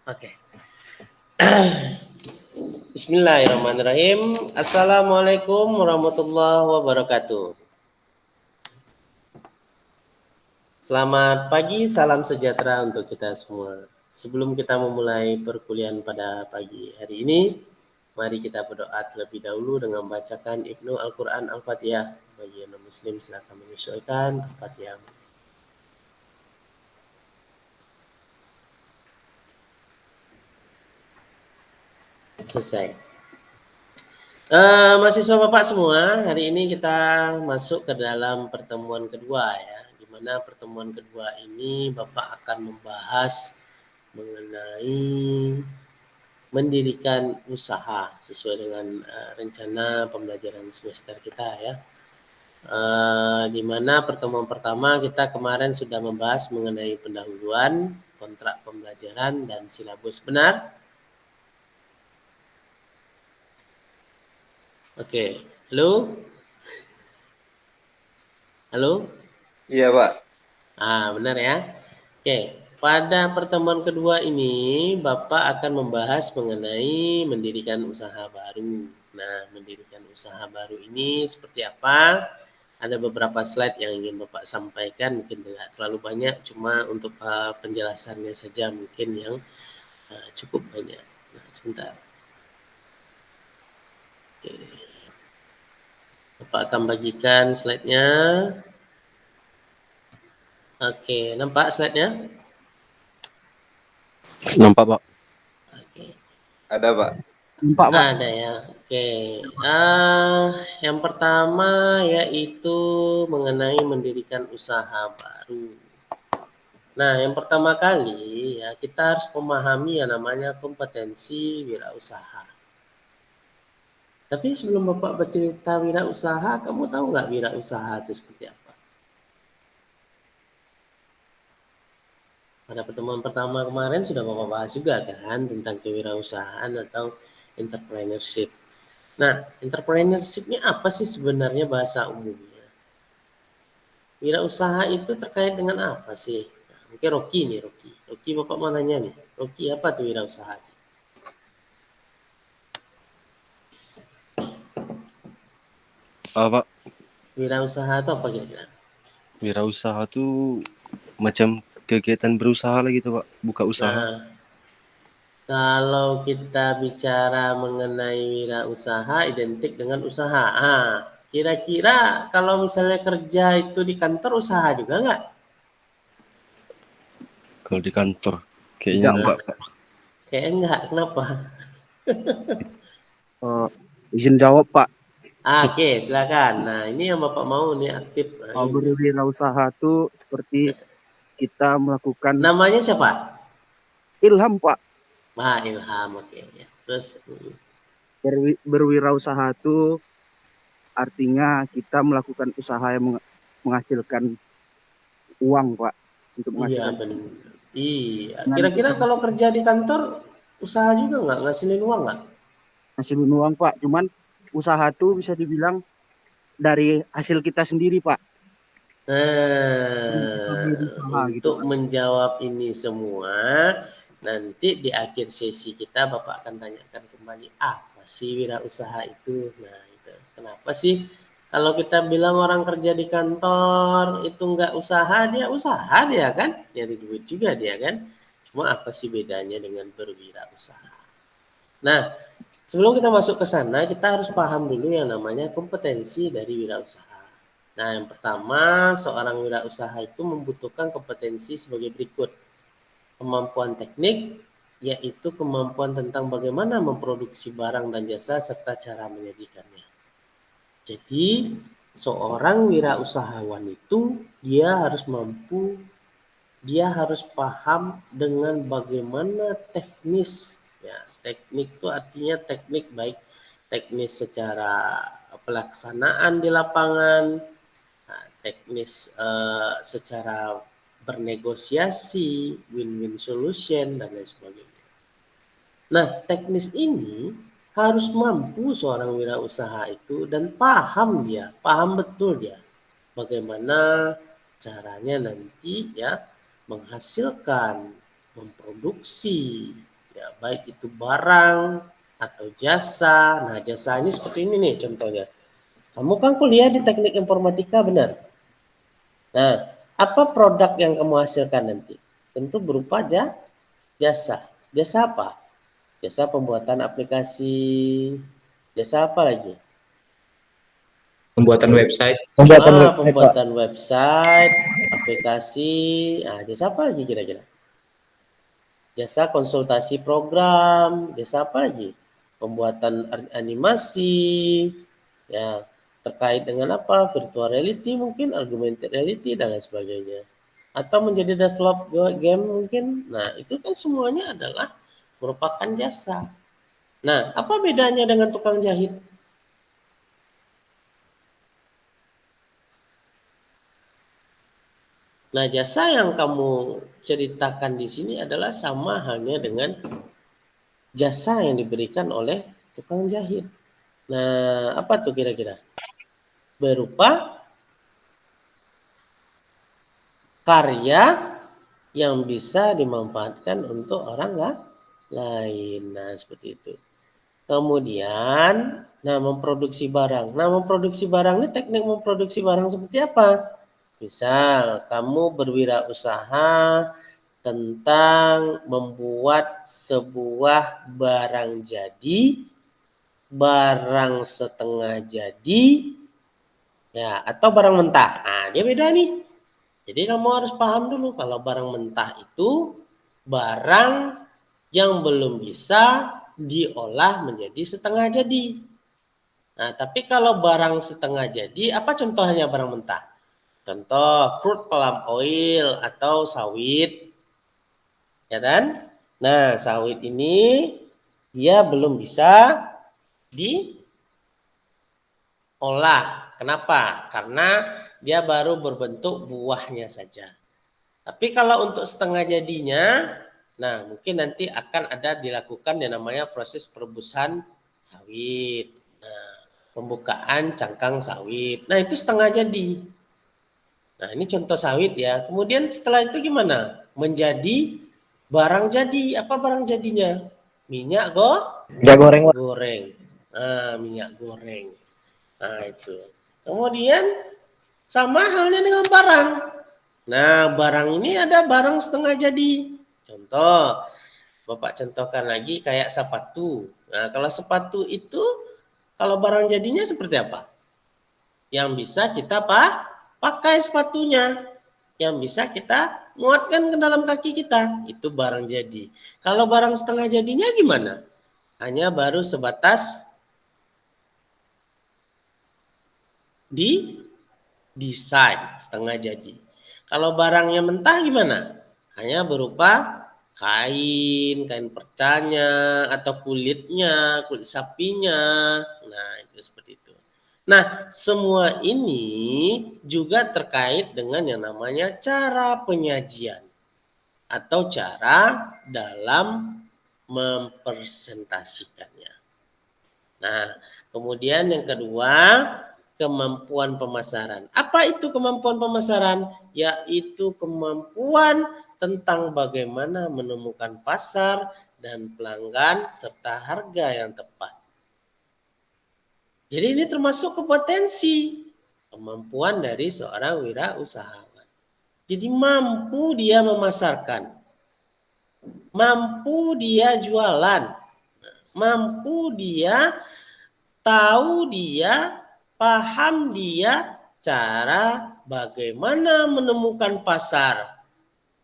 Oke. Bismillahirrahmanirrahim. Assalamualaikum warahmatullahi wabarakatuh. Selamat pagi, salam sejahtera untuk kita semua. Sebelum kita memulai perkuliahan pada pagi hari ini, mari kita berdoa terlebih dahulu dengan membacakan Ibnu Al-Quran Al-Fatihah. Bagi yang non-muslim silakan menyesuaikan Al-Fatihah. Selesai. Mahasiswa Bapak semua, hari ini kita masuk ke dalam pertemuan kedua ya. Di mana pertemuan kedua ini Bapak akan membahas mengenai mendirikan usaha sesuai dengan rencana pembelajaran semester kita ya. Di mana pertemuan pertama kita kemarin sudah membahas mengenai pendahuluan, kontrak pembelajaran dan silabus, benar? Oke, halo? Halo? Iya, Pak. Benar ya. Oke, pada pertemuan kedua ini Bapak akan membahas mengenai mendirikan usaha baru. Nah, mendirikan usaha baru ini seperti apa? Ada beberapa slide yang ingin Bapak sampaikan, mungkin tidak terlalu banyak, cuma untuk penjelasannya saja mungkin yang cukup banyak. Nah, sebentar. Oke. Bapak akan bagikan slide-nya. Oke, nampak slide-nya? Nampak, Pak. Oke. Ada, Pak. Nampak, Pak. Ada ya. Oke. Yang pertama yaitu mengenai mendirikan usaha baru. Nah, yang pertama kali ya kita harus memahami yang namanya kompetensi wirausaha. Tapi sebelum Bapak bercerita wirausaha, kamu tahu nggak wirausaha itu seperti apa? Pada pertemuan pertama kemarin sudah Bapak bahas juga kan tentang kewirausahaan atau entrepreneurship. Nah, entrepreneurship-nya apa sih sebenarnya bahasa umumnya? Wirausaha itu terkait dengan apa sih? Nah, mungkin Rocky nih, Rocky. Rocky Bapak mau nanya nih. Rocky, apa tuh wirausaha? Pak, Wirausaha itu apa kira-kira? wirausaha tuh macam kegiatan berusaha lah gitu, Pak. Buka usaha. Nah, kalau kita bicara mengenai wirausaha identik dengan usaha. Kira-kira kalau misalnya kerja itu di kantor usaha juga nggak? Kalau di kantor kayaknya enggak, Pak. Kayaknya enggak. Kenapa? Izin jawab, Pak. Oke, silakan. Nah, ini yang Bapak mau nih aktif. Nah, ini. Berwirausaha itu seperti kita melakukan Namanya siapa? ilham, Pak. Ilham. Oke ya. Terus Berwirausaha itu artinya kita melakukan usaha yang menghasilkan uang, Pak. Untuk iya menghasilkan benar. Iya. dengan Kira-kira usaha kalau kerja di kantor usaha juga nggak ngasilin uang nggak? menghasilkan uang, Pak. Cuman usaha itu bisa dibilang dari hasil kita sendiri, Pak. Yang kita berusaha gitu, Untuk Pak. menjawab ini semua, nanti di akhir sesi kita Bapak akan tanyakan kembali apa sih wirausaha itu. Nah, itu. Kenapa sih kalau kita bilang orang kerja di kantor itu nggak usaha dia kan, nyari duit juga dia kan. Cuma apa sih bedanya dengan berwirausaha? Nah, sebelum kita masuk ke sana, kita harus paham dulu yang namanya kompetensi dari wirausaha. Nah, yang pertama, seorang wirausaha itu membutuhkan kompetensi sebagai berikut. Kemampuan teknik, yaitu kemampuan tentang bagaimana memproduksi barang dan jasa serta cara menyajikannya. Jadi, seorang wirausahawan itu dia harus paham dengan bagaimana teknis. Ya, teknik itu artinya teknik baik teknis secara pelaksanaan di lapangan, teknis secara bernegosiasi, win-win solution dan lain sebagainya. Nah, teknis ini harus mampu seorang wirausaha itu dan paham betul dia bagaimana caranya nanti ya menghasilkan, memproduksi Ya, baik itu barang atau jasa. Nah, jasa ini seperti ini nih contohnya. Kamu kan kuliah di teknik informatika, benar? Nah, apa produk yang kamu hasilkan nanti? Tentu berupa jasa. Jasa apa? Jasa pembuatan aplikasi. Jasa apa lagi? Pembuatan website. Pembuatan website, aplikasi. Nah, jasa apa lagi kira-kira? Jasa konsultasi program. Jasa apa lagi? Pembuatan animasi. Ya, terkait dengan apa? Virtual reality mungkin, augmented reality dan lain sebagainya. Atau menjadi develop game mungkin. Nah, itu kan semuanya adalah merupakan jasa. Nah, apa bedanya dengan tukang jahit? Nah, jasa yang kamu ceritakan di sini adalah sama halnya dengan jasa yang diberikan oleh tukang jahit. Nah, apa tuh kira-kira? Berupa karya yang bisa dimanfaatkan untuk orang lain. Nah, seperti itu. Kemudian, memproduksi barang. Nah, memproduksi barang ini teknik memproduksi barang seperti apa? Misal, kamu berwirausaha tentang membuat sebuah barang jadi, barang setengah jadi, ya, atau barang mentah. Nah, dia beda nih. Jadi kamu harus paham dulu kalau barang mentah itu barang yang belum bisa diolah menjadi setengah jadi. Nah, tapi kalau barang setengah jadi, apa contohnya barang mentah? Contoh crude palm oil atau sawit, ya kan? Nah, sawit ini dia belum bisa diolah. Kenapa? Karena dia baru berbentuk buahnya saja. Tapi kalau untuk setengah jadinya, nah mungkin nanti akan ada dilakukan yang namanya proses perebusan sawit. Nah, pembukaan cangkang sawit. Nah, itu setengah jadi. Nah, ini contoh sawit ya. Kemudian setelah itu gimana? Menjadi barang jadi. Apa barang jadinya? Minyak goreng. Nah, minyak goreng. Nah, itu. Kemudian sama halnya dengan barang. Nah, barang ini ada barang setengah jadi. Contoh, Bapak contohkan lagi kayak sepatu. Nah, kalau sepatu itu, kalau barang jadinya seperti apa? Yang bisa kita pakai sepatunya. Yang bisa kita muatkan ke dalam kaki kita. Itu barang jadi. Kalau barang setengah jadinya gimana? Hanya baru sebatas di desain setengah jadi. Kalau barangnya mentah gimana? Hanya berupa kain percanya atau kulitnya, kulit sapinya. Nah, itu seperti itu. Nah, semua ini juga terkait dengan yang namanya cara penyajian atau cara dalam mempresentasikannya. Nah, kemudian yang kedua, kemampuan pemasaran. Apa itu kemampuan pemasaran? Yaitu kemampuan tentang bagaimana menemukan pasar dan pelanggan serta harga yang tepat. Jadi ini termasuk kompetensi, kemampuan dari seorang wirausahawan. Jadi mampu dia memasarkan, mampu dia jualan, mampu dia tahu dia, paham dia cara bagaimana menemukan pasar,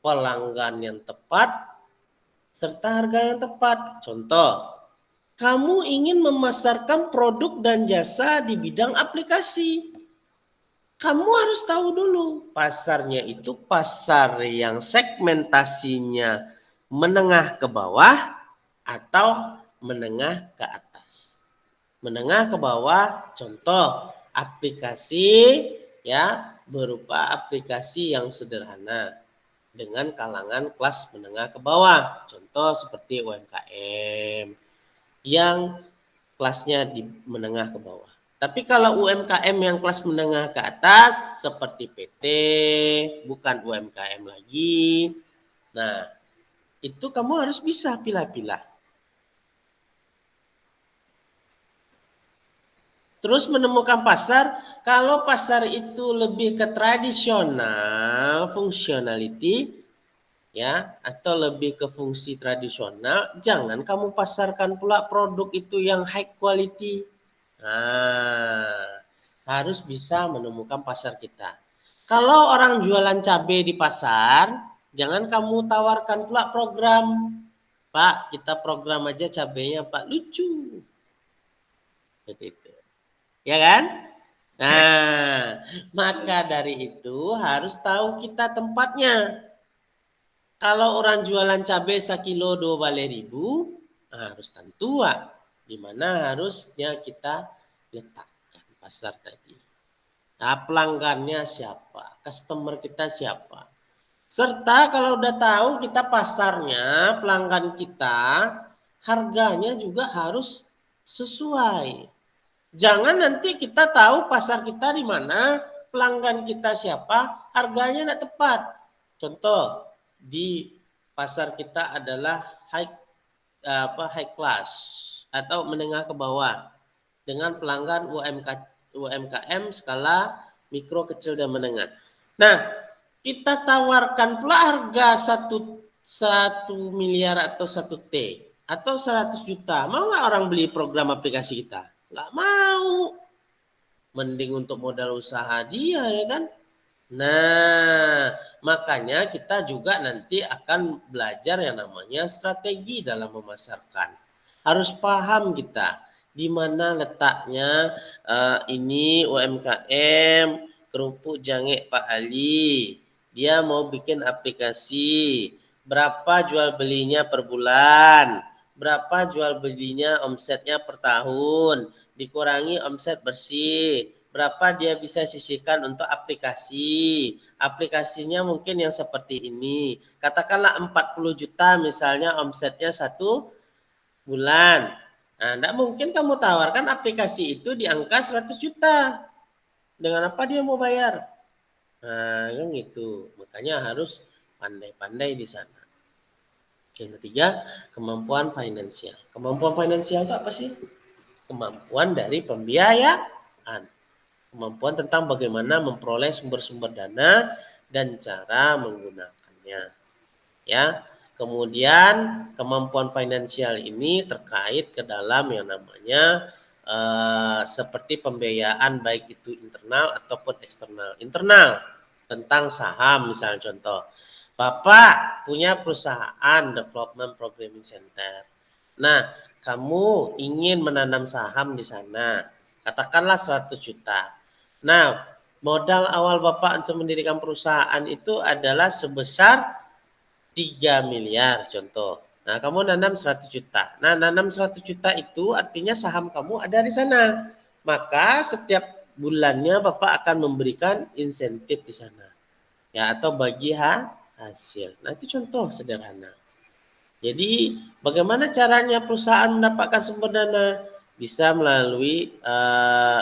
pelanggan yang tepat, serta harga yang tepat. Contoh, kamu ingin memasarkan produk dan jasa di bidang aplikasi. Kamu harus tahu dulu pasarnya itu pasar yang segmentasinya menengah ke bawah atau menengah ke atas. Menengah ke bawah, contoh aplikasi ya berupa aplikasi yang sederhana dengan kalangan kelas menengah ke bawah. Contoh seperti UMKM yang kelasnya di menengah ke bawah. Tapi kalau UMKM yang kelas menengah ke atas seperti PT, bukan UMKM lagi. Nah, itu kamu harus bisa pilah-pilah. Terus menemukan pasar, kalau pasar itu lebih ke tradisional, functionality, ya, atau lebih ke fungsi tradisional, jangan kamu pasarkan pula produk itu yang high quality. Nah, harus bisa menemukan pasar kita. Kalau orang jualan cabai di pasar, jangan kamu tawarkan pula program. Pak, kita program aja cabainya, Pak. Lucu. Seperti itu. Ya kan? Nah, maka dari itu harus tahu kita tempatnya. Kalau orang jualan cabai sekilo 12.000, harus tentu di mana harusnya kita letakkan pasar tadi. Nah, pelanggannya siapa? Customer kita siapa? Serta kalau udah tahu kita pasarnya, pelanggan kita, harganya juga harus sesuai. Jangan nanti kita tahu pasar kita di mana, pelanggan kita siapa, harganya tidak tepat. Contoh, di pasar kita adalah high class atau menengah ke bawah dengan pelanggan UMKM skala mikro, kecil dan menengah. Nah, kita tawarkan pula harga 1 miliar atau 1 T atau 100 juta. Mau nggak orang beli program aplikasi kita? Nggak mau. Mending untuk modal usaha dia, ya kan? Nah, makanya kita juga nanti akan belajar yang namanya strategi dalam memasarkan. Harus paham kita di mana letaknya ini UMKM kerupuk jange Pak Ali. Dia mau bikin aplikasi. Berapa jual belinya per bulan? Berapa jual belinya omsetnya per tahun? Dikurangi omset bersih. Berapa dia bisa sisihkan untuk aplikasi. Aplikasinya mungkin yang seperti ini. Katakanlah 40 juta misalnya omsetnya 1 bulan. Nah, tidak mungkin kamu tawarkan aplikasi itu di angka 100 juta. Dengan apa dia mau bayar? Nah, kan gitu. Makanya harus pandai-pandai di sana. Yang ketiga, kemampuan finansial. Kemampuan finansial itu apa sih? Kemampuan dari pembiayaan. Kemampuan tentang bagaimana memperoleh sumber-sumber dana dan cara menggunakannya. Ya. Kemudian kemampuan finansial ini terkait ke dalam yang namanya seperti pembiayaan baik itu internal ataupun eksternal. Internal tentang saham misalnya contoh. Bapak punya perusahaan development programming center. Nah, kamu ingin menanam saham di sana. Katakanlah 100 juta. Nah, modal awal Bapak untuk mendirikan perusahaan itu adalah sebesar 3 miliar contoh. Nah, kamu nanam 100 juta. Nah, nanam 100 juta itu artinya saham kamu ada di sana. Maka setiap bulannya Bapak akan memberikan insentif di sana. Ya, atau bagi hasil. Nah, itu contoh sederhana. Jadi, bagaimana caranya perusahaan mendapatkan sumber dana? Bisa melalui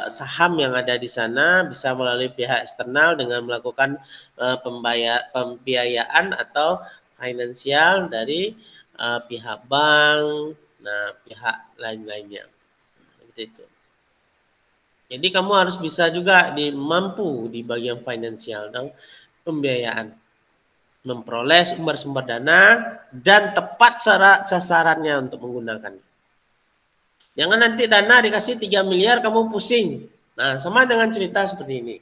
saham yang ada di sana, bisa melalui pihak eksternal dengan melakukan pembiayaan atau finansial dari pihak bank, nah pihak lain-lainnya. Seperti itu. Jadi kamu harus bisa juga mampu di bagian finansial dan pembiayaan, memperoleh sumber-sumber dana dan tepat sasarannya untuk menggunakannya. Jangan nanti dana dikasih 3 miliar kamu pusing. Nah, sama dengan cerita seperti ini.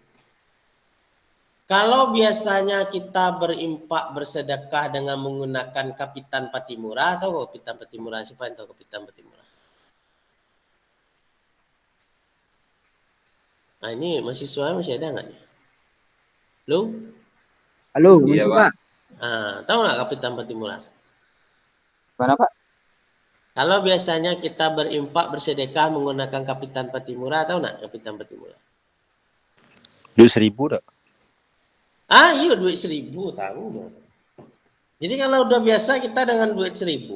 Kalau biasanya kita berimpak bersedekah dengan menggunakan Kapitan Patimura, atau Kapitan Patimura, siapa yang tahu Kapitan Patimura? Nah, ini mahasiswa masih ada nggak nih? Lu? Halo, Iya, masih Pak. Pak? Tahu nggak Kapitan Patimura? Mana, Pak? Kalau biasanya kita berimpak bersedekah menggunakan Kapitan Patimura, tahu nggak Kapitan Patimura? Duit 1.000 dah. Iya duit 1.000 tahu dong. Jadi kalau udah biasa kita dengan duit 1.000,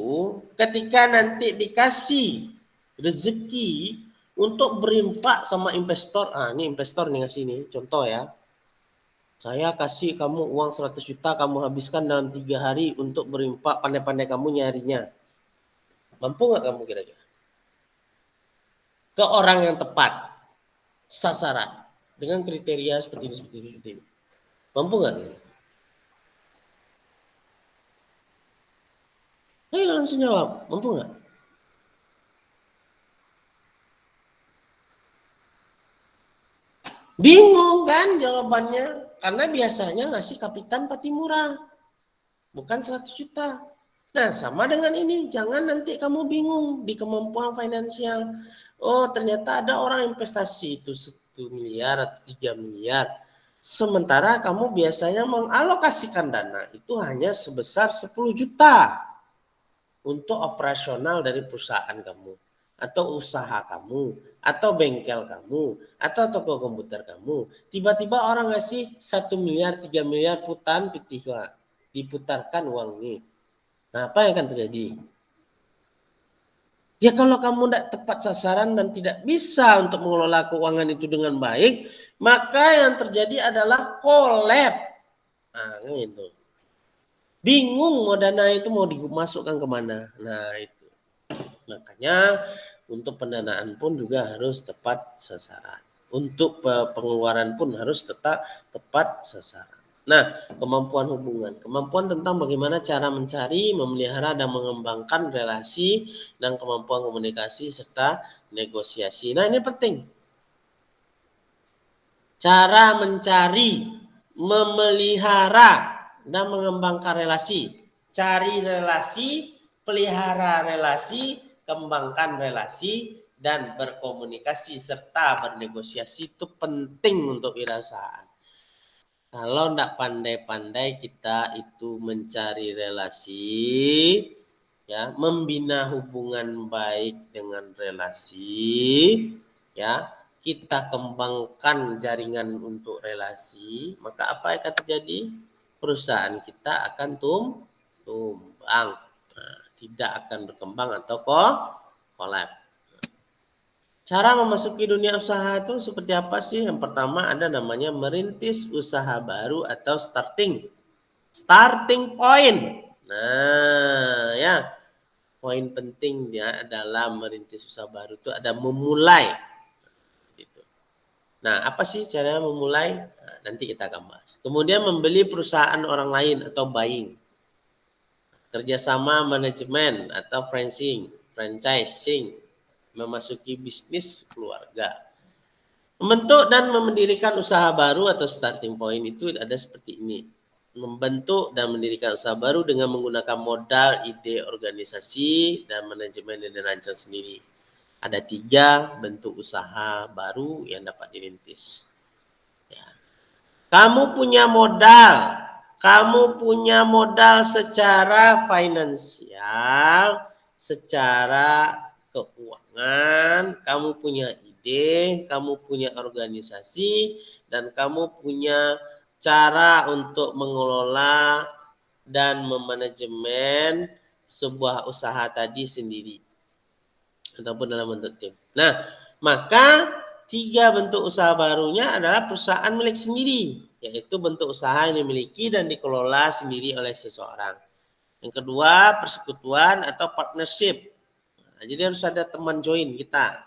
ketika nanti dikasih rezeki untuk berimpak sama investor, ini investor nih ngasih nih, contoh ya. Saya kasih kamu uang 100 juta, kamu habiskan dalam 3 hari untuk berinfak, pandai-pandai kamu nyarinya. Mampu nggak kamu kira-kira? Ke orang yang tepat, sasaran, dengan kriteria seperti ini. Mampu nggak? Ayo langsung jawab, mampu nggak? Bingung kan jawabannya? Karena biasanya ngasih kapitan Patimura, bukan 100 juta. Nah, sama dengan ini, jangan nanti kamu bingung di kemampuan finansial. Oh, ternyata ada orang investasi itu 1 miliar atau 3 miliar. Sementara kamu biasanya mengalokasikan dana itu hanya sebesar 10 juta untuk operasional dari perusahaan kamu, atau usaha kamu, atau bengkel kamu, atau toko komputer kamu. Tiba-tiba orang ngasih 1 miliar, 3 miliar putan petiwa, diputarkan uang ini. Nah, apa yang akan terjadi? Ya kalau kamu tidak tepat sasaran dan tidak bisa untuk mengelola keuangan itu dengan baik, maka yang terjadi adalah collab. Nah, gitu. Bingung mau dana itu mau dimasukkan kemana. Nah, itu. Makanya untuk pendanaan pun juga harus tepat sasaran. Untuk pengeluaran pun harus tetap tepat sasaran. Nah, kemampuan hubungan. Kemampuan tentang bagaimana cara mencari, memelihara, dan mengembangkan relasi, dan kemampuan komunikasi, serta negosiasi. Nah, ini penting. Cara mencari, memelihara, dan mengembangkan relasi. Cari relasi, pelihara relasi, kembangkan relasi, dan berkomunikasi serta bernegosiasi itu penting untuk wirausahaan. Kalau tidak pandai-pandai kita itu mencari relasi, ya, membina hubungan baik dengan relasi, ya, kita kembangkan jaringan untuk relasi, maka apa yang akan terjadi? Perusahaan kita akan tumbang, tidak akan berkembang atau collab. Cara memasuki dunia usaha itu seperti apa sih? Yang pertama ada namanya merintis usaha baru atau starting point. Nah, ya, poin penting dia dalam merintis usaha baru itu ada memulai. Gitu. Nah, apa sih cara memulai? Nah, nanti kita akan bahas. Kemudian membeli perusahaan orang lain atau buying. Kerjasama manajemen atau franchising. Memasuki bisnis keluarga. Membentuk dan mendirikan usaha baru atau starting point itu ada seperti ini. Membentuk dan mendirikan usaha baru dengan menggunakan modal, ide organisasi, dan manajemen yang dirancang sendiri. Ada 3 bentuk usaha baru yang dapat dirintis. Ya. Kamu punya modal secara finansial, secara keuangan, kamu punya ide, kamu punya organisasi, dan kamu punya cara untuk mengelola dan memanajemen sebuah usaha tadi sendiri ataupun dalam bentuk tim. Nah, maka 3 bentuk usaha barunya adalah perusahaan milik sendiri, yaitu bentuk usaha yang dimiliki dan dikelola sendiri oleh seseorang. Yang kedua, persekutuan atau partnership. Nah, jadi harus ada teman join kita.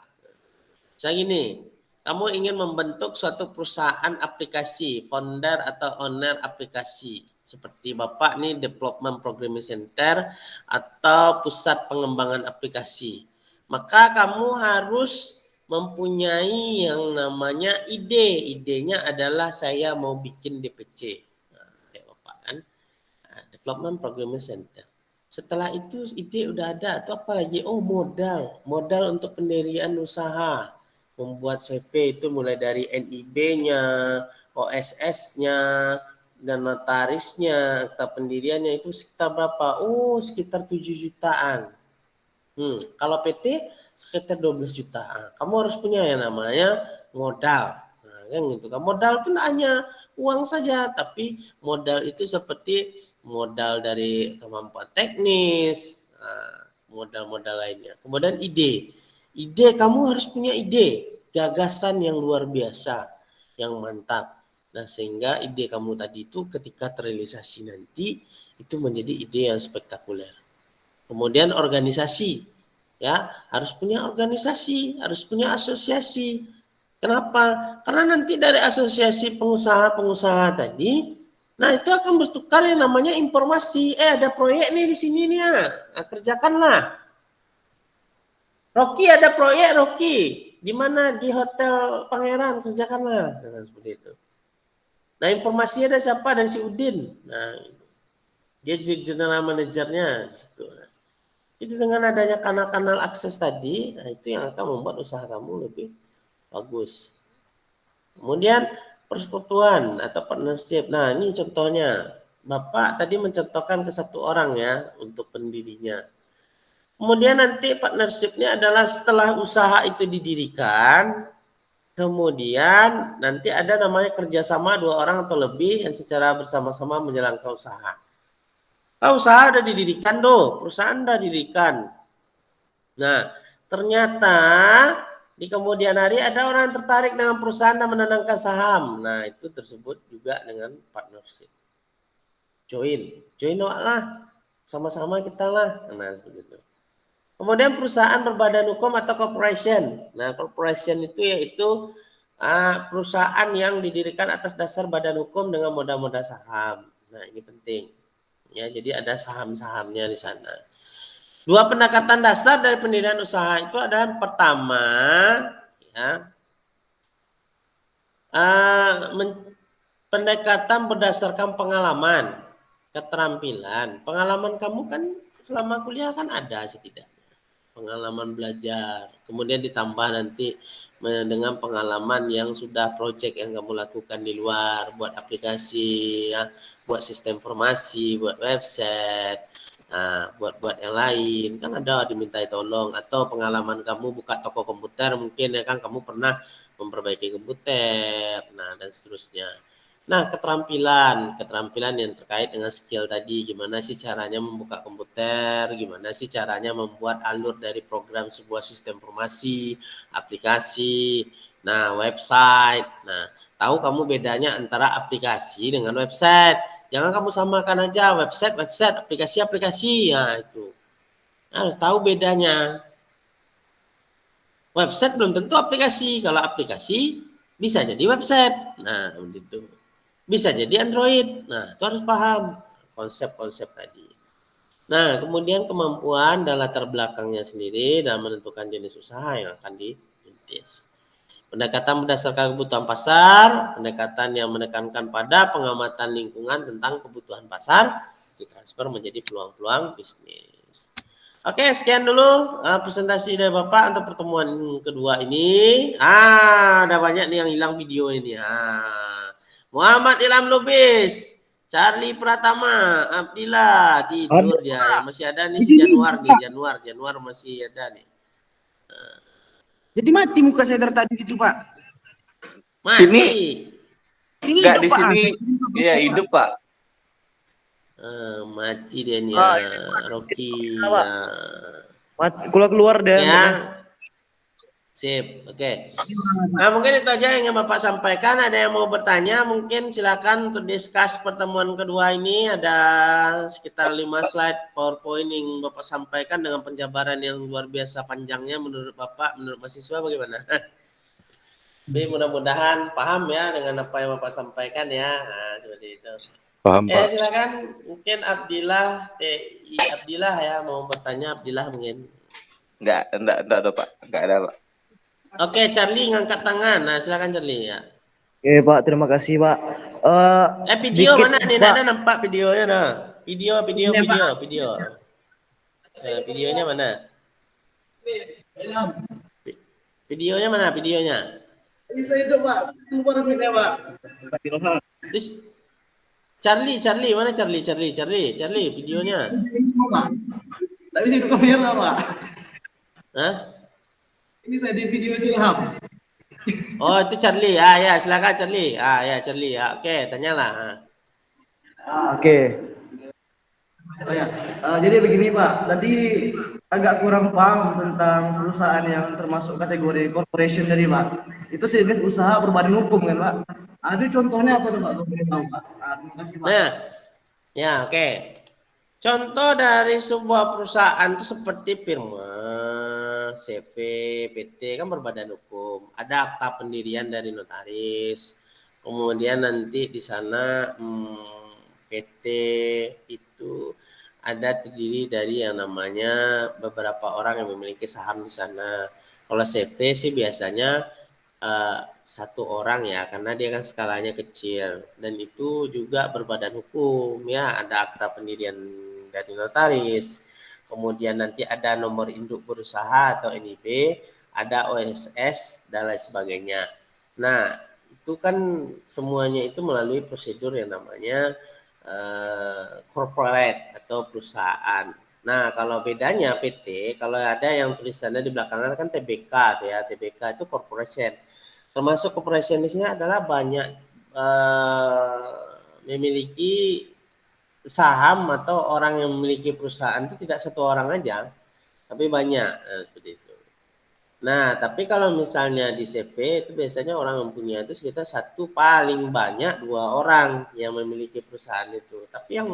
Misalnya gini, kamu ingin membentuk suatu perusahaan aplikasi, founder atau owner aplikasi. Seperti Bapak nih, Development Programming Center atau Pusat Pengembangan Aplikasi. Maka kamu harus mempunyai yang namanya ide. Idenya adalah saya mau bikin DPC. Nah, kayak Bapak kan. Nah, Development Programming Center. Setelah itu ide udah ada atau apa lagi? Oh, modal untuk pendirian usaha. Membuat CV itu mulai dari NIB-nya, OSS-nya, dan notarisnya, akta pendiriannya itu sekitar berapa? Oh, sekitar 7 jutaan. Kalau PT sekitar 12 jutaan. Kamu harus punya yang namanya modal. Nah, kan gitu kan. Modal itu tidak hanya uang saja, tapi modal itu seperti modal dari kemampuan teknis, modal-modal lainnya. Kemudian ide. Ide, kamu harus punya ide, gagasan yang luar biasa, yang mantap. Nah, sehingga ide kamu tadi itu ketika terrealisasi nanti itu menjadi ide yang spektakuler. Kemudian organisasi, ya harus punya organisasi, harus punya asosiasi. Kenapa? Karena nanti dari asosiasi pengusaha-pengusaha tadi, nah itu akan bertukar yang namanya informasi. Ada proyek nih di sini nih ya, nah, kerjakanlah. Rocky ada proyek Rocky, di mana di Hotel Pangeran, kerjakanlah. Nah, seperti itu. Nah informasinya ada siapa? Dari si Udin. Nah dia general manajernya. Gitu. Jadi dengan adanya kanal-kanal akses tadi, nah itu yang akan membuat usaha kamu lebih bagus. Kemudian persekutuan atau partnership. Nah ini contohnya. Bapak tadi mencontohkan ke satu orang ya untuk pendirinya. Kemudian nanti partnershipnya adalah setelah usaha itu didirikan, kemudian nanti ada namanya kerjasama 2 orang atau lebih yang secara bersama-sama menjalankan usaha. Kalau usaha udah didirikan tuh, perusahaan udah didirikan. Nah, ternyata di kemudian hari ada orang yang tertarik dengan perusahaan dan menanamkan saham. Nah, itu tersebut juga dengan partnership. Join lah, sama-sama kita lah. Nah, begitu. Kemudian perusahaan berbadan hukum atau corporation. Nah, corporation itu yaitu perusahaan yang didirikan atas dasar badan hukum dengan modal-modal saham. Nah, ini penting. Ya, jadi ada saham-sahamnya di sana. 2 pendekatan dasar dari pendirian usaha itu adalah pertama, ya, pendekatan berdasarkan pengalaman, keterampilan. Pengalaman kamu kan selama kuliah kan ada setidaknya. Pengalaman belajar, kemudian ditambah nanti dengan pengalaman yang sudah project yang kamu lakukan di luar, buat aplikasi, ya, buat sistem informasi, buat website, buat yang lain, kan ada dimintai tolong, atau pengalaman kamu buka toko komputer mungkin ya kan kamu pernah memperbaiki komputer, nah dan seterusnya. Nah, keterampilan yang terkait dengan skill tadi, gimana sih caranya membuka komputer, gimana sih caranya membuat alur dari program sebuah sistem informasi, aplikasi, nah website. Nah, tahu kamu bedanya antara aplikasi dengan website. Jangan kamu samakan aja website, aplikasi. Nah, itu. Harus tahu bedanya. Website belum tentu aplikasi. Kalau aplikasi bisa jadi website. Nah, begitu. Bisa jadi Android. Nah, itu harus paham konsep-konsep tadi. Nah, kemudian kemampuan dan latar belakangnya sendiri dalam menentukan jenis usaha yang akan dirintis. Pendekatan berdasarkan kebutuhan pasar, pendekatan yang menekankan pada pengamatan lingkungan tentang kebutuhan pasar, ditransfer menjadi peluang-peluang bisnis. Oke, sekian dulu presentasi dari Bapak untuk pertemuan kedua ini. Ada banyak nih yang hilang video ini. Muhammad Ilham Lubis, Charlie Pratama, Abdillah tidur dia. Yang masih ada nih si Januar nih, Januar masih ada nih. Jadi mati muka saya dari tadi itu, Pak. Mati. Sini Enggak hidup, di Pak. sini. Iya, hidup, Pak. Mati dia nih ya, Rocky ya. Keluar deh. Ya. Sip, oke. Nah, mungkin itu aja yang Bapak sampaikan. Ada yang mau bertanya, mungkin silakan untuk discuss pertemuan kedua ini. Ada sekitar 5 slide PowerPoint yang Bapak sampaikan dengan penjabaran yang luar biasa panjangnya menurut Bapak, menurut mahasiswa bagaimana? Jadi mudah-mudahan paham ya dengan apa yang Bapak sampaikan ya. Nah, seperti itu. Paham, Pak. Silakan mungkin Abdillah ya mau bertanya. Abdillah mungkin. Enggak ada, Pak. Enggak ada, Pak. Oke, Charlie ngangkat tangan. Nah, silakan Charlie ya. Oke, Pak, terima kasih, Pak. Video Sedikit, mana nih? Pak. Ada nampak videonya nah. Video. Nah, videonya mana? Videonya mana? Ini saya itu, Pak. Keluar mic-nya, Pak. Terus Charlie, mana Charlie? Videonya. Tapi saya itu kamera, Pak. Hah? Ini saya di video Silham. Oh, itu Charlie. Ya, silakan Charlie. Ya, Charlie. Ya, oke, tanyalah. Oke. Jadi begini, Pak. Tadi agak kurang paham tentang perusahaan yang termasuk kategori corporation tadi, Pak. Itu sejenis usaha berbadan hukum kan, Pak? Ada contohnya apa tuh Pak? Kalau boleh tahu Pak. Terima kasih Pak. Nah, ya oke. Contoh dari sebuah perusahaan itu seperti firma, CV, PT kan berbadan hukum. Ada akta pendirian dari notaris. Kemudian nanti di sana PT itu ada terdiri dari yang namanya beberapa orang yang memiliki saham di sana. Kalau CV sih biasanya satu orang ya, karena dia kan skalanya kecil dan itu juga berbadan hukum ya, ada akta pendirian dari notaris, kemudian nanti ada nomor induk berusaha atau NIB, ada OSS dan lain sebagainya. Nah itu kan semuanya itu melalui prosedur yang namanya corporate atau perusahaan. Nah kalau bedanya PT, kalau ada yang tulisannya di belakangnya kan TBK tuh ya, TBK itu corporation. Termasuk corporation di sini adalah banyak memiliki saham atau orang yang memiliki perusahaan itu tidak satu orang aja, tapi banyak seperti itu. Nah, tapi kalau misalnya di CV itu biasanya orang yang punya itu sekitar satu, paling banyak 2 orang yang memiliki perusahaan itu. Tapi yang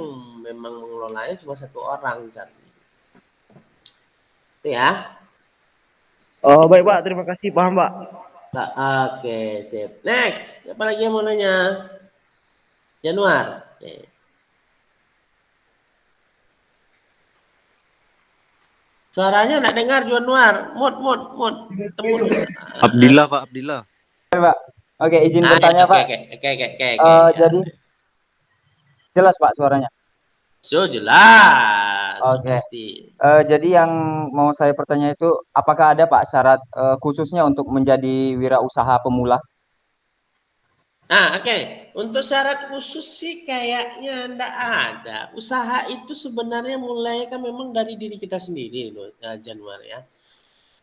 memang mengelolanya cuma 1 orang. Itu ya. Oh, baik Pak, terima kasih, paham Pak. Oke, sip. Next, siapa lagi yang mau nanya? Januar. Oke. Suaranya enggak dengar Januar. Mut. Abdillah Pak, Abdillah. Pak. Oke, izin bertanya Pak. Oke. Jadi jelas Pak suaranya. So jelas. Oke. Pasti. Jadi yang mau saya pertanyaan itu, apakah ada Pak syarat khususnya untuk menjadi wirausaha pemula? Nah, oke. Untuk syarat khusus sih kayaknya enggak ada. Usaha itu sebenarnya mulai kan memang dari diri kita sendiri loh, Januar ya.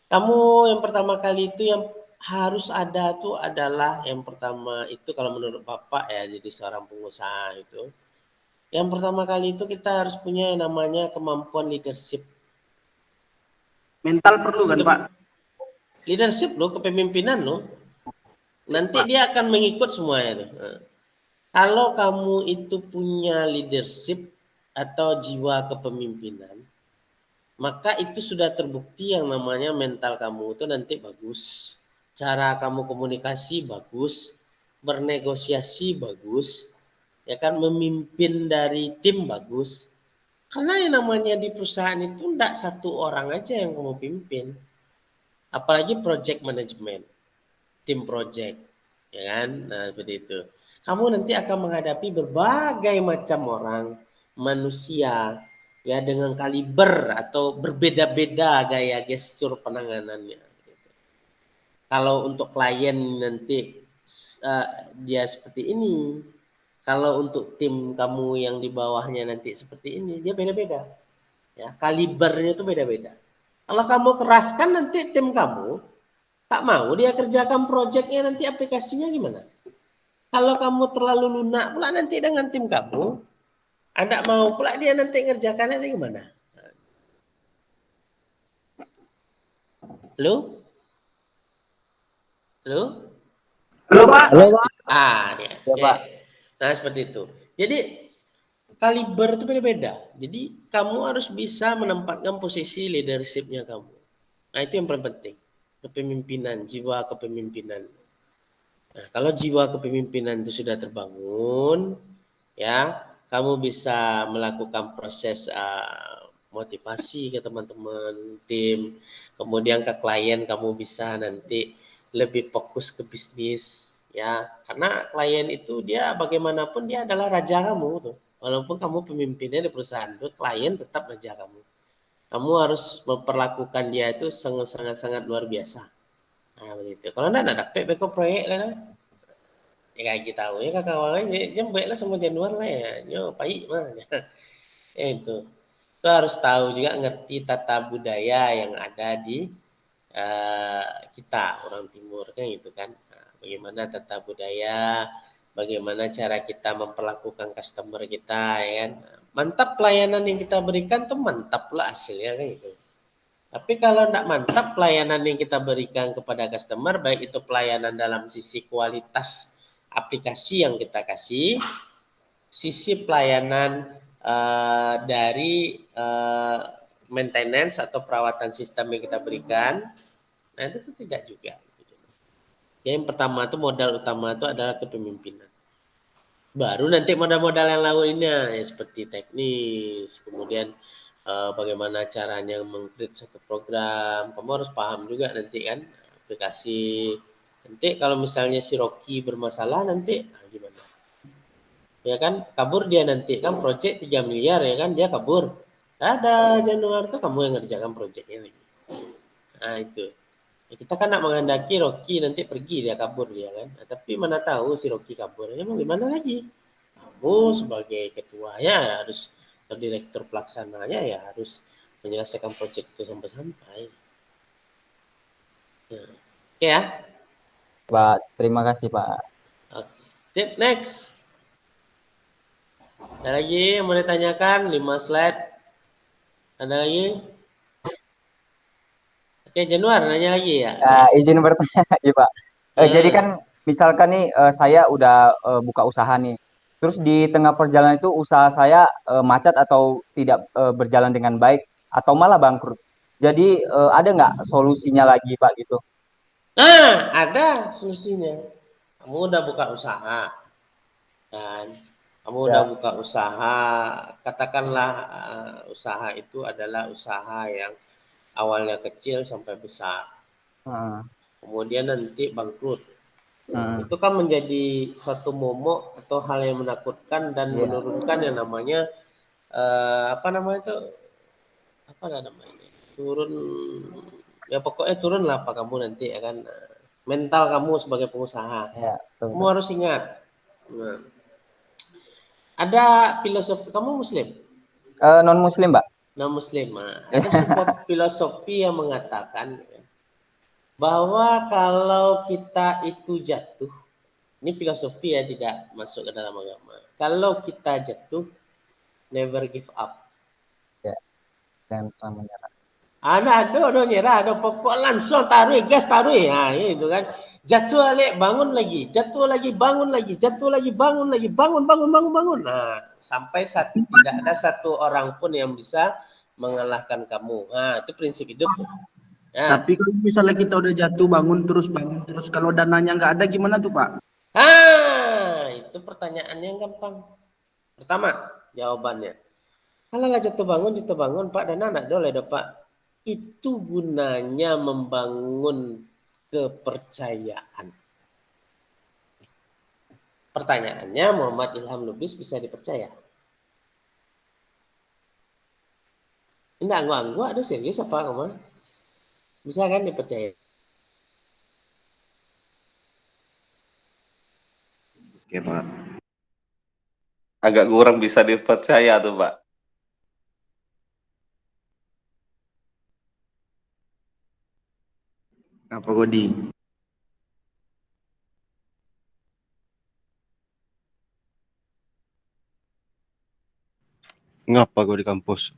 Kamu yang pertama kali itu yang harus ada tuh adalah yang pertama itu kalau menurut Bapak ya, jadi seorang pengusaha itu. Yang pertama kali itu kita harus punya yang namanya kemampuan leadership. Mental perlu kan Pak? Leadership loh, kepemimpinan loh. Nanti dia akan mengikut semuanya. Nah, kalau kamu itu punya leadership atau jiwa kepemimpinan, maka itu sudah terbukti yang namanya mental kamu itu nanti bagus. Cara kamu komunikasi bagus, bernegosiasi bagus, ya kan, memimpin dari tim bagus. Karena yang namanya di perusahaan itu enggak satu orang aja yang kamu pimpin. Apalagi project management. Tim project, ya kan? Nah, seperti itu. Kamu nanti akan menghadapi berbagai macam orang, manusia, ya dengan kaliber atau berbeda-beda gaya gestur penanganannya. Kalau untuk klien nanti dia seperti ini, kalau untuk tim kamu yang di bawahnya nanti seperti ini, dia beda-beda. Ya, kalibernya itu beda-beda. Kalau kamu keraskan nanti tim kamu tak mau dia kerjakan proyeknya, nanti aplikasinya gimana? Kalau kamu terlalu lunak pula nanti dengan tim kamu, Anda mau pula dia nanti ngerjakannya nanti gimana? Halo? Pak. Ya. Ya, Pak. Nah, seperti itu. Jadi kaliber itu beda-beda. Jadi kamu harus bisa menempatkan posisi leadership-nya kamu. Nah, itu yang paling penting. Kepemimpinan, jiwa kepemimpinan. Nah, kalau jiwa kepemimpinan itu sudah terbangun, ya, kamu bisa melakukan proses motivasi ke teman-teman tim, kemudian ke klien kamu bisa nanti lebih fokus ke bisnis, ya, karena klien itu dia bagaimanapun dia adalah raja kamu tuh. Walaupun kamu pemimpinnya di perusahaan itu, klien tetap raja kamu. Kamu harus memperlakukan dia itu sangat luar biasa. Nah, begitu. Kalau enggak dapat beko proyek lah. Ya kayak kita tahu ya kakak awalnya jembek lah sama Januar lah ya. Yo pahit mah. Ya itu. Itu harus tahu juga, ngerti tata budaya yang ada di kita orang timur kan gitu kan. Nah, bagaimana tata budaya, bagaimana cara kita memperlakukan customer kita ya kan. Mantap pelayanan yang kita berikan tuh mantap lah hasilnya kan gitu. Tapi kalau tidak mantap pelayanan yang kita berikan kepada customer, baik itu pelayanan dalam sisi kualitas aplikasi yang kita kasih, sisi pelayanan dari maintenance atau perawatan sistem yang kita berikan, nah itu tidak juga. Yang pertama itu modal utama itu adalah kepemimpinan. Baru nanti modal-modal yang lainnya ya seperti teknis, kemudian bagaimana caranya meng-create satu program. Kamu harus paham juga nanti kan aplikasi. Nanti kalau misalnya si Rocky bermasalah nanti gimana? Ya kan kabur dia nanti kan project 3 miliar ya kan dia kabur. Ada Januari itu kamu yang ngerjakan projectnya lagi. Nah itu. Ya, kita kan nak menghendaki Rocky nanti pergi dia kabur dia kan. Nah, tapi mana tahu si Rocky kabur. Ya mau gimana lagi? Kamu sebagai ketua ya harus atau direktur pelaksananya ya harus menyelesaikan proyek itu sampai-sampai. Ya. Oke ya. Pak, terima kasih Pak. Oke, next. Ada lagi yang mau ditanyakan? 5 slide. Ada lagi? Oke, Januar nanya lagi ya. Izin bertanya lagi Pak. Jadi kan misalkan nih saya udah buka usaha nih. Terus di tengah perjalanan itu usaha saya macet atau tidak berjalan dengan baik atau malah bangkrut. Jadi ada nggak solusinya lagi Pak gitu? Nah, ada solusinya. Kamu udah buka usaha. Dan kamu udah buka usaha, katakanlah usaha itu adalah usaha yang awalnya kecil sampai besar. Kemudian nanti bangkrut. Itu kan menjadi suatu momok atau hal yang menakutkan dan menurunkan yang namanya apa namanya turun ya pokoknya turun lah apa kamu nanti ya kan mental kamu sebagai pengusaha. Kamu harus ingat. Nah, ada filosofi kamu Muslim? Non Muslim Mbak. Non Muslim. Ada sebuah filosofi yang mengatakan bahwa kalau kita itu jatuh, ini filosofi ya tidak masuk ke dalam agama. Kalau kita jatuh, never give up. Ya, jangan pernah menyerah. Ada nyerah, ada pokok langsung taruh gas taruh ya itu kan. Jatuh alik bangun lagi, jatuh lagi bangun lagi, jatuh lagi bangun lagi, bangun. Nah, sampai tidak ada satu orang pun yang bisa mengalahkan kamu. Nah, itu prinsip hidup. Ya. Tapi kalau misalnya kita udah jatuh bangun terus, kalau dananya nggak ada gimana tuh Pak? Itu pertanyaannya yang gampang. Pertama, jawabannya. Kalau nggak jatuh bangun Pak, dana anak dole Pak. Itu gunanya membangun kepercayaan. Pertanyaannya, Muhammad Ilham Lubis bisa dipercaya? Enggak, angguk-angguk ada serius apa kamu? Bisa kan dipercaya? Oke Pak. Agak kurang bisa dipercaya tuh Pak. Apa Godi? Ngapa gue di kampus?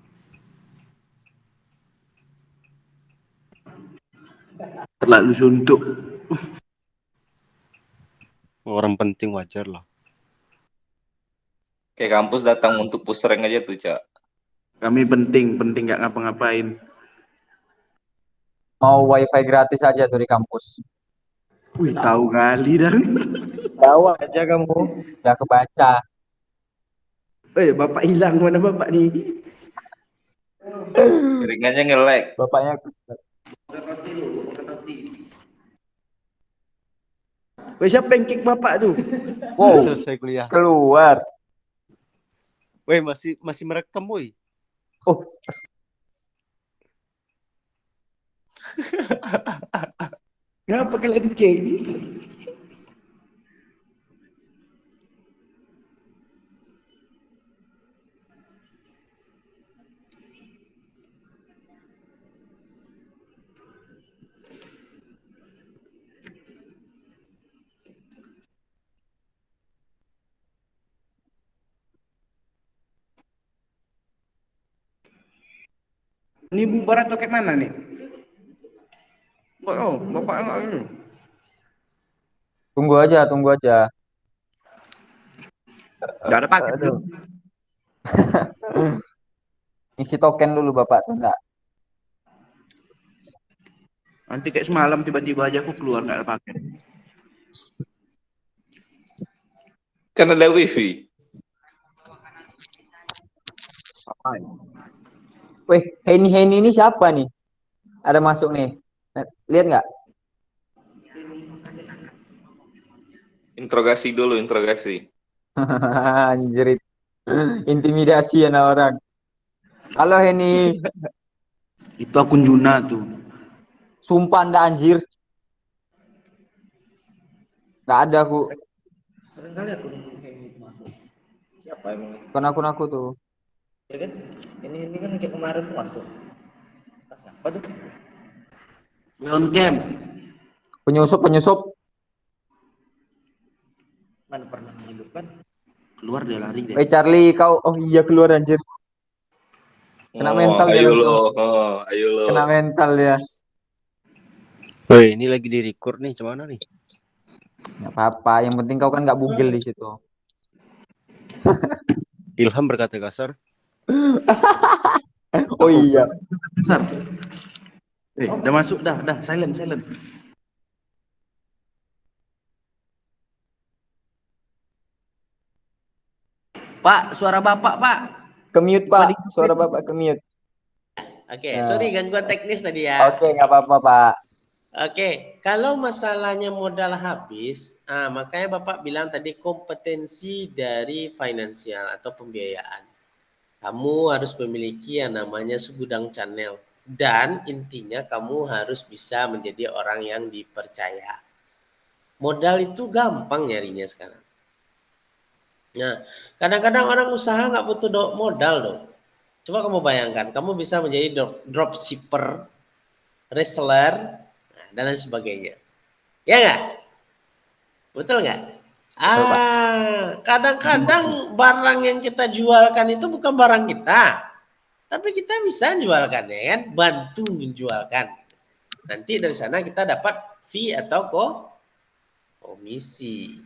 Terlalu suntuk. Orang penting wajar lah. Kayak kampus datang untuk push rank aja tuh, Cak. Kami penting nggak ngapa-ngapain. Mau wifi gratis aja tuh di kampus. Wih, tahu kali dan. Tahu aja kamu. Udah kebaca. Bapak hilang, mana Bapak nih? Jaringannya nge-lag. Bapaknya Wih, siapa yang kick Bapak tuh? wow, Selesai kuliah. keluar. Woi, masih merekam, woi. Oh, Ngapa kalian kick? Ini bubar atau kayak mana nih? Oh, Bapak enggak ini. tunggu aja. Nggak ada paket. Aduh. Isi token dulu Bapak tuh enggak. Nanti kayak semalam tiba-tiba aja aku keluar nggak ada paket. Kan ada wifi. Weh, Henny ini siapa nih? Ada masuk nih. Lihat nggak? Interogasi dulu, interogasi. Anjrit. Intimidasi anak orang. Halo Henny. Itu akun Juna tuh. Sumpah anda anjir. Nggak ada aku. Seringkali aku masuk. Siapa emang? Bukan akun aku tuh. Ya kan? Ini kan kayak kemarin masuk. Siapa tuh? Beyond Camp. Penyusup. Mana pernah menghidupkan? Keluar dia lari deh. Charlie, kau. Oh iya keluar anjir. Kena mental dia ayo langsung. lo, ayo lo. Kena mental ya. Woi, ini lagi di record nih, cuman nih. Nggak apa-apa. Yang penting kau kan nggak bugil di situ. Ilham berkata kasar. Oh iya. Besar. Udah masuk dah, silent. Pak, suara Bapak, Pak. Ke-mute, Pak. Suara Bapak ke-mute. Oke, Nah. sorry gangguan teknis tadi ya. Oke, nggak apa-apa, Pak. Oke, kalau masalahnya modal habis, makanya Bapak bilang tadi kompetensi dari finansial atau pembiayaan. Kamu harus memiliki yang namanya segudang channel. Dan intinya kamu harus bisa menjadi orang yang dipercaya. Modal itu gampang nyarinya sekarang. Nah, kadang-kadang orang usaha nggak butuh modal dong. Coba kamu bayangkan, kamu bisa menjadi dropshipper, reseller, dan lain sebagainya. Ya nggak? Betul nggak? Kadang-kadang barang yang kita jualkan itu bukan barang kita. Tapi kita bisa jualkan, ya kan? Bantu menjualkan. Nanti dari sana kita dapat fee atau komisi.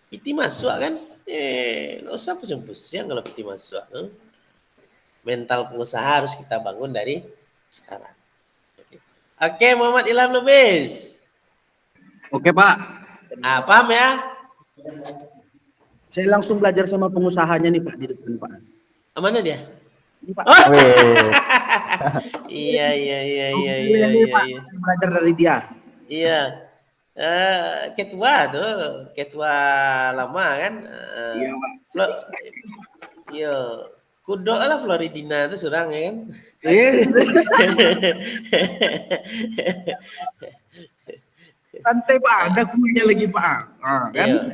PT masuk kan? Nggak usah pusing-pusing kalau PT masuk. Mental pengusaha harus kita bangun dari sekarang. Oke, Muhammad Ilham Lubis. Oke, Pak. Paham ya? Saya langsung belajar sama pengusahanya nih, Pak, di depan, Pak. Mana dia? Ini, Pak. Iya. Pak. Saya belajar dari dia. Iya. Ketua lama kan? Iya, Pak. Iya. Kudo lah Floridina itu surang ya kan? Santai, Pak, ada kuenya lagi, Pak. Kan?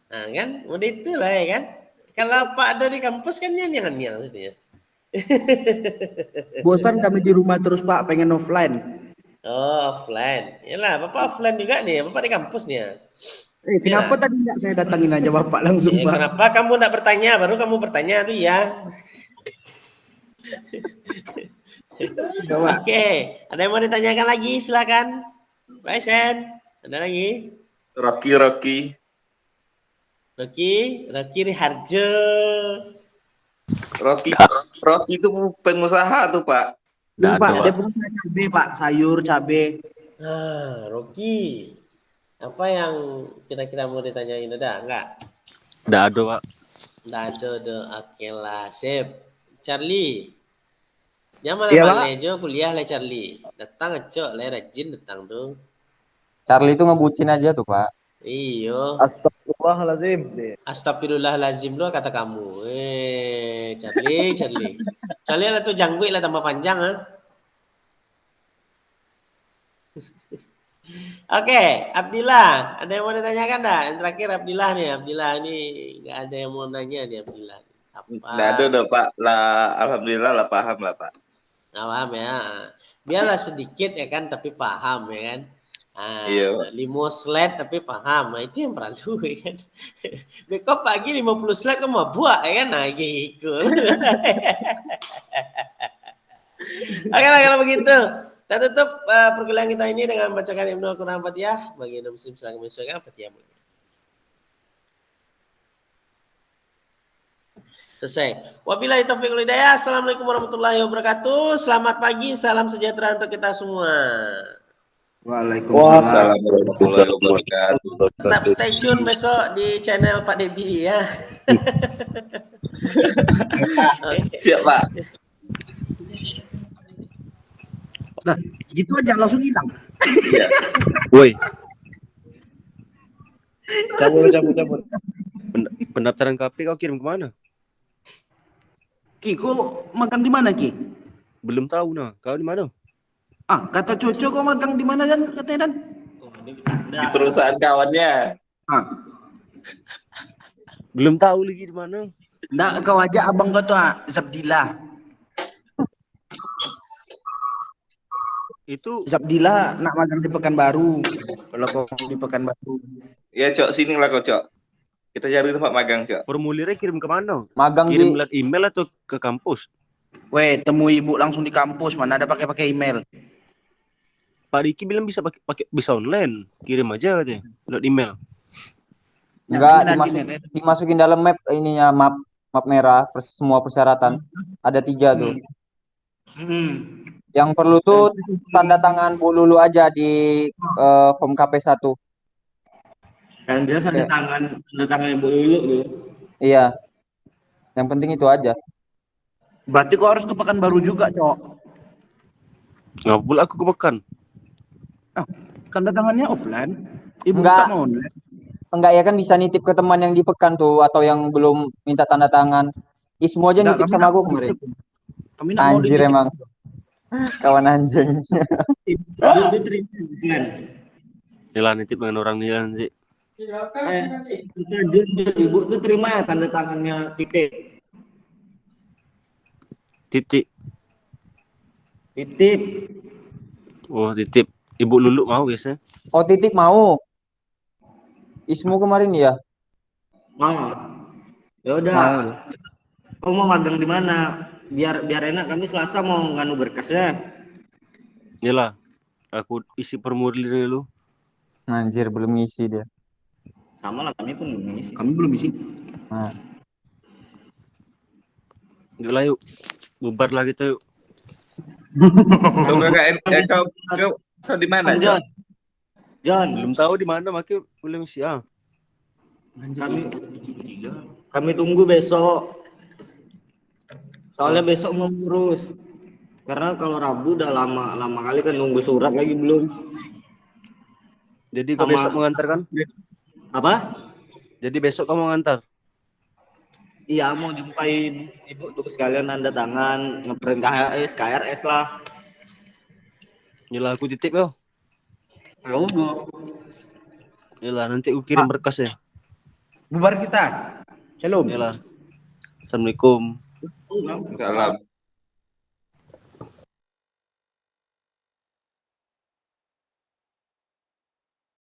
Kan? Udah itulah ya kan? Kalau Pak ada di kampus kan yang gitu ya. Bosan kami di rumah terus, Pak, pengen offline. Oh, offline. Yalah, Bapak offline juga nih. Bapak di kampus nih ya. Kenapa tadi enggak saya datangin aja Bapak langsung, Pak? Kenapa kamu enggak bertanya? Baru kamu bertanya tuh ya. Oke, ada yang mau ditanyakan lagi? Silakan. Present. Ada lagi? Rocky Riharjo. Rocky itu pengusaha tuh, Pak. Pak, dia pengusaha cabe, Pak, sayur, cabe. Rocky. Apa yang kira-kira mau ditanyain? Ada enggak? Enggak ada, Pak. Enggak ada. Oke lah, sip. Charlie. Dia malah lejo kuliah le Charlie. Datang ngecok le rajin datang tuh. Charlie itu ngebucin aja tuh, Pak. Iyo. Astagfirullahalazim. Astagfirullahalazim lo kata kamu. Charlie. Charlie lah tuh janggut lah tambah panjang ah. Oke, Abdillah, ada yang mau ditanyakan dah? Yang terakhir Abdillah nih, Abdillah ini nggak ada yang mau nanya nih Abdillah. Nggak ada udah Pak, lah alhamdulillah lah paham lah Pak. Paham ya, biarlah sedikit ya kan, tapi paham ya kan. Iya. 5 slide tapi paham, nah itu yang perlu ya kan. Bekop pagi 50 slide kamu buat ya kan, nah gitu. Oke lah kalau begitu. Kita tutup perkuliahan kita ini dengan bacakan Ibnu Al-Quran Fatihah. Bagi Muslim silakan menyesuaikan Fatihah. Selesai. Wabillahi taufiq wal hidayah. Assalamualaikum warahmatullahi wabarakatuh. Selamat pagi, salam sejahtera untuk kita semua. Waalaikumsalam. Assalamualaikum warahmatullahi wabarakatuh. Tetap stay tune besok di channel Pak Debi ya. Oke. Siap, Pak. Nah, gitu aja langsung hilang. Woi. Cabut. Pendaftaran KP kau kirim kemana? Ki, kau magang di mana, Ki? Belum tahu nah. Kau di mana? Ah, kata Coco kau magang di mana Dan? Katanya Dan. Di perusahaan kawannya. Ah, Belum tahu lagi di mana. nggak kau aja abang kau tuh Zabdillah. Itu Zabdillah nak magang di Pekanbaru. Kalau kau di Pekanbaru. Ya, Cok, sini lah kau, Cok. Kita cari tempat magang, Cok. formulirnya kirim kemana? Magang Kirim di lewat email atau ke kampus? Weh, temui ibu langsung di kampus, mana ada pakai email. Pak Diki bilang bisa pakai bisa online. Kirim aja katanya lewat email. enggak Nanti, dimasukin dalam map ininya map merah semua persyaratan. Ada 3 tuh. Yang perlu tuh tanda tangan Bu Lulu aja di form KP1. Kan dia tanda tangan Ibu Lulu tuh. Iya. Yang penting itu aja. Berarti kau harus ke Pekanbaru juga, Cok. Nggak pula aku ke Pekan. Ah, tanda tangannya offline. Ibu Enggak. tak mau online. Enggak ya kan bisa nitip ke teman yang di Pekan tuh atau yang belum minta tanda tangan. Semua aja Nggak, nitip kami sama nak aku mau kemarin. dititip. Kami nak mau Anjir dititip. emang. Kawan anjing. Dia terima offline. Yalah nitip dengan orang nih nanti. Ibu tuh terima ya tanda tangannya titik. Titik. Titip. Oh titip. Ibu Lulu mau biasanya. Oh titip mau. Ismu kemarin ya? Mau. Ya udah. Mau. Kau mau magang di mana? Biar enak, kami Selasa mau nganu berkasnya. Yalah. Aku isi formulir dulu. Anjir belum ngisi dia. Sama lah, kami pun belum ngisi. Kami belum isi. Nah. Yuk lah yuk. Bubar lah kita yuk. Kau KKN, kau di mana, Cok? John, Belum tahu di mana makanya belum siang. kami tunggu besok. Soalnya besok mau ngurus. Karena kalau Rabu udah lama kali kan nunggu surat lagi belum. Jadi kau Sama- besok mengantar kan? Apa? Jadi besok kamu ngantar. Iya, mau jumpai ibu tuh sekalian tanda tangan, ngeprint KRS lah. Yalah aku titip yo. Ya udah. Yalah nanti aku kirim berkasnya. Bubar kita. Shalom. Yalah. Assalamualaikum. Salam.